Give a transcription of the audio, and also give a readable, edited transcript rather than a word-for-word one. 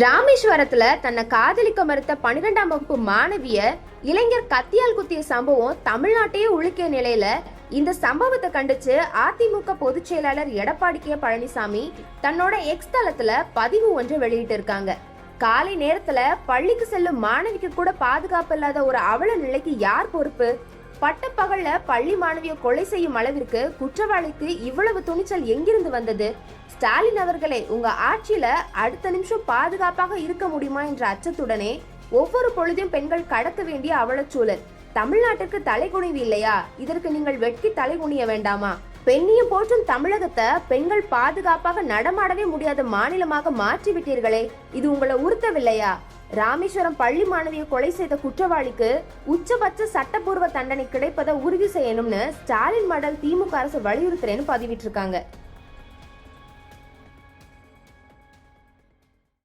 ராமேஸ்வரத்துல தன்னை காதலிக்க மறுத்த 12ஆம் வகுப்பு மாணவிய இளைஞர் கத்தியால் குத்திய சம்பவம் தமிழ்நாட்டையே உலுக்கிய நிலையில இந்த சம்பவத்தை கண்டிச்சு அதிமுக பொதுச் செயலாளர் எடப்பாடி கே பழனிசாமி தன்னோட எக்ஸ் தளத்துல பதிவு ஒன்றை வெளியிட்டு இருக்காங்க. காலை நேரத்துல பள்ளிக்கு செல்லும் மாணவிக்கு கூட பாதுகாப்பு இல்லாத ஒரு அவல நிலைக்கு யார் பொறுப்பு? பட்டப்பகல்ல பள்ளி மாணவியை கொலை செய்யும் அளவிற்கு குற்றவாளிக்கு இவ்வளவு துணிச்சல் எங்கிருந்து வந்தது? ஸ்டாலின் அவர்களே, உங்க ஆட்சியில அடுத்த நிமிஷம் பாதுகாப்பாக இருக்க முடியுமா என்ற அச்சத்துடனே ஒவ்வொரு பொழுதும் பெண்கள் கடக்க வேண்டிய அவலச்சூழல். தமிழ்நாட்டுக்கு தலைகுனிவு இல்லையா? இதற்கு நீங்கள் வெட்கி தலைகுனிய வேண்டாமா? பெண்ணியம் போற்றும் தமிழகத்தை பெண்கள் பாதுகாப்பாக நடமாடவே முடியாத மாநிலமாக மாற்றி விட்டீர்களே, இது உங்களை உறுத்தவில்லையா? ராமேஸ்வரம் பள்ளி மாணவியை கொலை செய்த குற்றவாளிக்கு உச்சபட்ச சட்டப்பூர்வ தண்டனை கிடைப்பதை உறுதி செய்யணும்னு ஸ்டாலின் மடல் திமுக அரசு வலியுறுத்துறேன்னு பதிவிட்டிருக்காங்க.